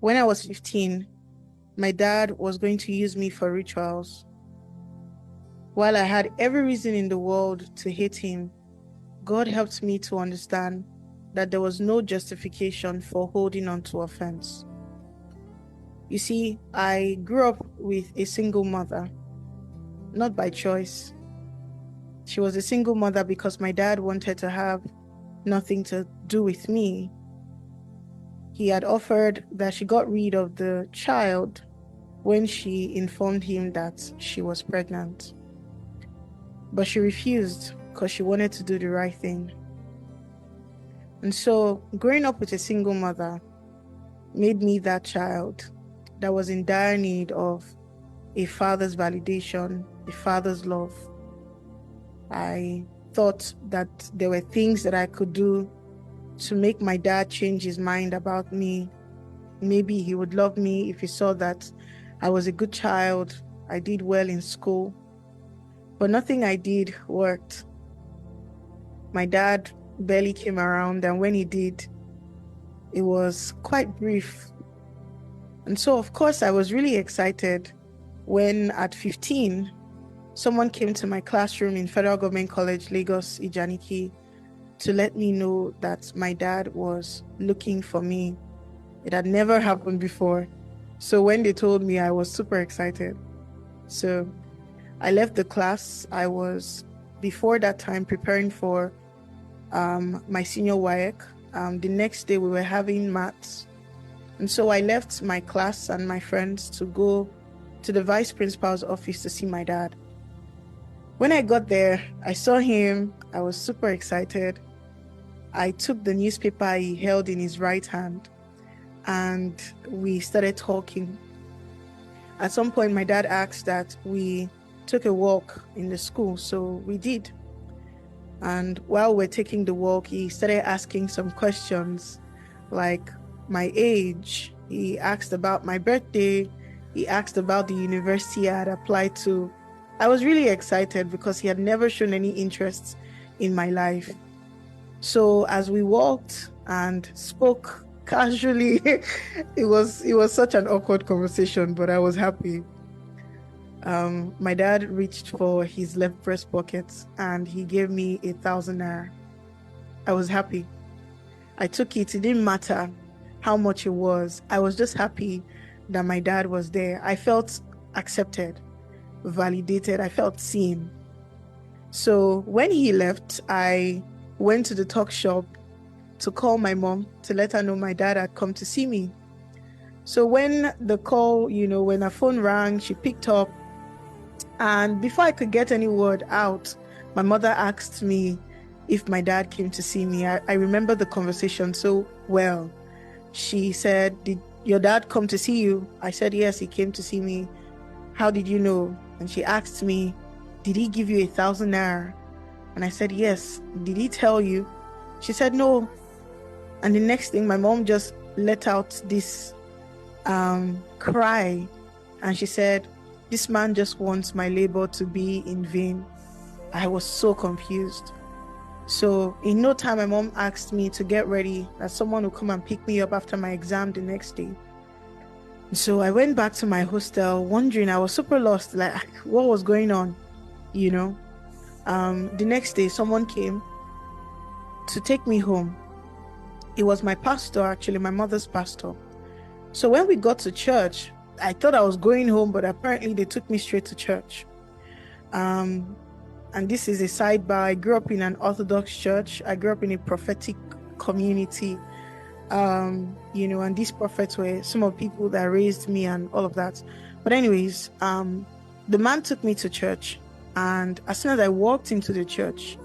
When I was 15, my dad was going to use me for rituals. While I had every reason in the world to hate him, God helped me to understand that there was no justification for holding on to offense. You see, I grew up with a single mother, not by choice. She was a single mother because my dad wanted to have nothing to do with me. He had offered that she got rid of the child when she informed him that she was pregnant. But she refused because she wanted to do the right thing. And so growing up with a single mother made me that child that was in dire need of a father's validation, a father's love. I thought that there were things that I could do to make my dad change his mind about me. Maybe he would love me if he saw that I was a good child, I did well in school. But nothing I did worked. My dad barely came around, and when he did, it was quite brief. And so, of course, I was really excited when at 15, someone came to my classroom in Federal Government College, Lagos, Ijaniki, to let me know that my dad was looking for me. It had never happened before. So when they told me, I was super excited. So I left the class. I was, before that time, preparing for my senior WAEC. The next day we were having maths. And so I left my class and my friends to go to the vice principal's office to see my dad. When I got there, I saw him. I was super excited. I took the newspaper he held in his right hand and we started talking. At some point, my dad asked that we took a walk in the school, so we did. And while we're taking the walk, he started asking some questions like my age. He asked about my birthday. He asked about the university I had applied to. I was really excited because he had never shown any interest in my life. So as we walked and spoke casually, it was such an awkward conversation, but I was happy. My dad reached for his left breast pocket and he gave me 1,000 naira. I was happy. I took it. It didn't matter how much it was. I was just happy that my dad was there. I felt accepted, validated. I felt seen. So when he left, I went to the talk shop to call my mom to let her know my dad had come to see me. So when the call, when her phone rang, she picked up. And before I could get any word out, my mother asked me if my dad came to see me. I remember the conversation so well. She said, "Did your dad come to see you?" I said, "Yes, he came to see me." "How did you know?" And she asked me, "Did he give you 1,000 naira?" And I said, "Yes." "Did he tell you?" She said, "No." And the next thing, my mom just let out this cry. And she said, "This man just wants my labor to be in vain." I was so confused. So in no time, my mom asked me to get ready, that someone would come and pick me up after my exam the next day. So I went back to my hostel wondering, I was super lost, like what was going on, The next day, someone came to take me home. It was my pastor, actually, my mother's pastor. So when we got to church, I thought I was going home, but apparently they took me straight to church. And this is a sidebar. I grew up in an Orthodox church. I grew up in a prophetic community, and these prophets were some of the people that raised me and all of that. But anyways, the man took me to church, and as soon as I walked into the church,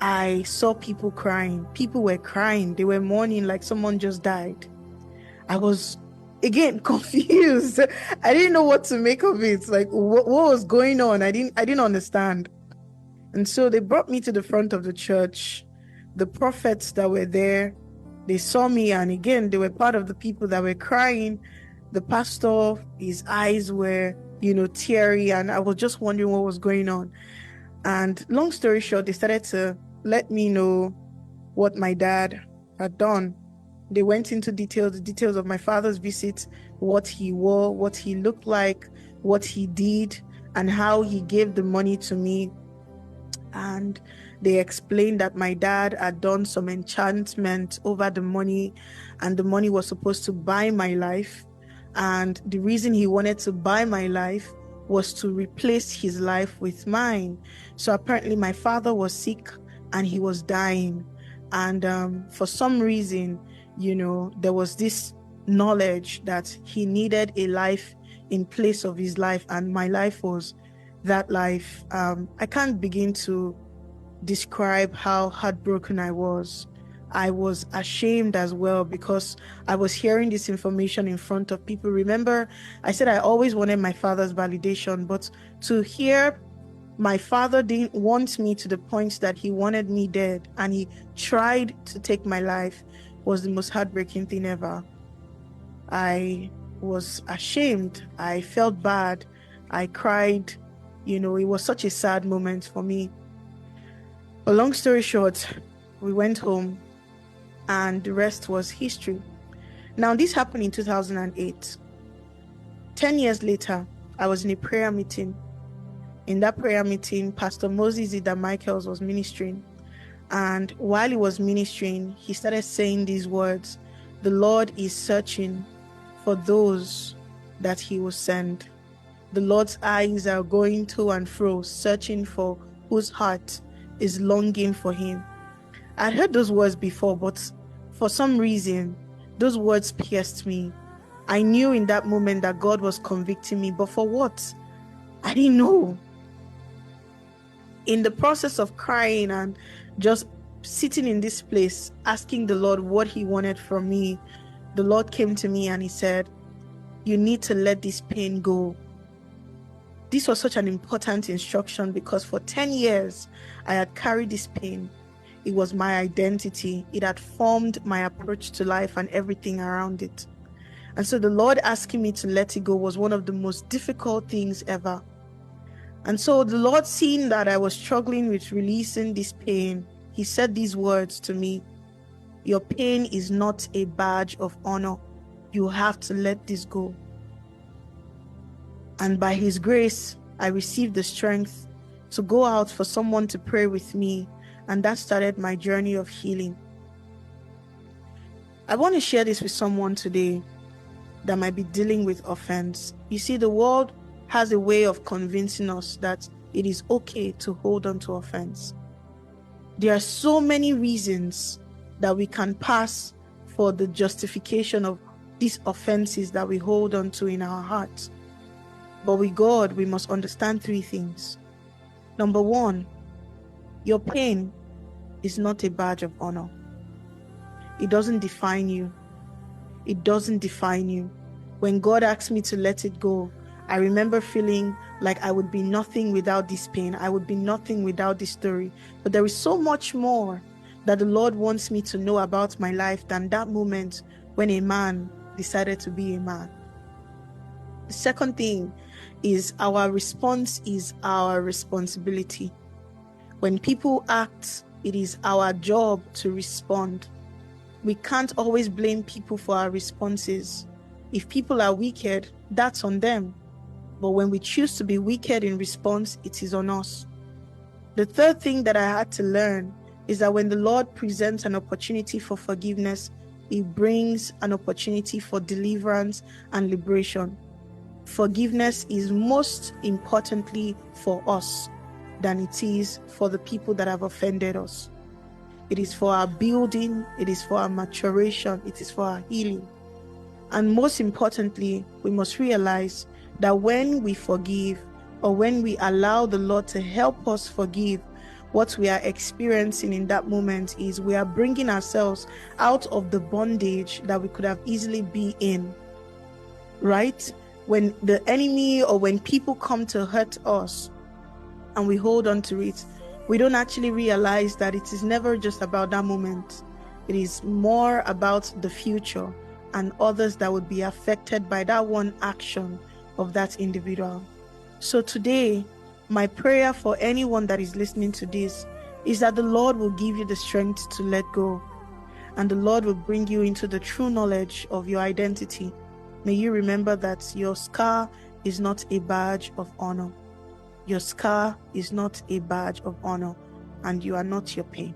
I saw people crying. People were crying. They were mourning like someone just died. I was, again, confused. I didn't know what to make of it. Like, what was going on? I didn't understand. And so they brought me to the front of the church. The prophets that were there, they saw me, and again, they were part of the people that were crying. The pastor, his eyes were, teary, and I was just wondering what was going on. And long story short, they started to let me know what my dad had done. They went into the details of my father's visit, what he wore, what he looked like, what he did, and how he gave the money to me. And they explained that my dad had done some enchantment over the money, and the money was supposed to buy my life. And the reason he wanted to buy my life was to replace his life with mine. So apparently my father was sick and he was dying. And for some reason, there was this knowledge that he needed a life in place of his life, and my life was that life. I can't begin to describe how heartbroken I was. I was ashamed as well because I was hearing this information in front of people. Remember, I said I always wanted my father's validation, but to hear my father didn't want me to the point that he wanted me dead and he tried to take my life was the most heartbreaking thing ever. I was ashamed. I felt bad. I cried. It was such a sad moment for me. But long story short, we went home and the rest was history. Now, this happened in 2008. 10 years later, I was in a prayer meeting. In that prayer meeting, Pastor Moses Ida Michaels was ministering. And while he was ministering, he started saying these words: "The Lord is searching for those that he will send. The Lord's eyes are going to and fro, searching for whose heart is longing for him." I'd heard those words before, but for some reason, those words pierced me. I knew in that moment that God was convicting me, but for what? I didn't know. In the process of crying and just sitting in this place, asking the Lord what he wanted from me, the Lord came to me and he said, "You need to let this pain go." This was such an important instruction because for 10 years, I had carried this pain. It was my identity. It had formed my approach to life and everything around it. And so the Lord asking me to let it go was one of the most difficult things ever. And so the Lord, seeing that I was struggling with releasing this pain, he said these words to me: "Your pain is not a badge of honor. You have to let this go." And by his grace, I received the strength to go out for someone to pray with me. And that started my journey of healing. I want to share this with someone today that might be dealing with offense. You see, the world has a way of convincing us that it is okay to hold on to offense. There are so many reasons that we can pass for the justification of these offenses that we hold on to in our hearts. But with God, we must understand three things. Number one, your pain is not a badge of honor. It doesn't define you. It doesn't define you. When God asked me to let it go, I remember feeling like I would be nothing without this pain. I would be nothing without this story. But there is so much more that the Lord wants me to know about my life than that moment when a man decided to be a man. The second thing is our response is our responsibility. When people act, it is our job to respond. We can't always blame people for our responses. If people are wicked, that's on them. But when we choose to be wicked in response, it is on us. The third thing that I had to learn is that when the Lord presents an opportunity for forgiveness, He brings an opportunity for deliverance and liberation. Forgiveness is most importantly for us than it is for the people that have offended us. It is for our building, it is for our maturation, it is for our healing. And most importantly, we must realize that when we forgive, or when we allow the Lord to help us forgive, what we are experiencing in that moment is we are bringing ourselves out of the bondage that we could have easily been in, right? When the enemy or when people come to hurt us and we hold on to it, we don't actually realize that it is never just about that moment. It is more about the future and others that would be affected by that one action of that individual. So today, my prayer for anyone that is listening to this is that the Lord will give you the strength to let go. and the Lord will bring you into the true knowledge of your identity. May you remember that your scar is not a badge of honor. Your scar is not a badge of honor, and you are not your pain.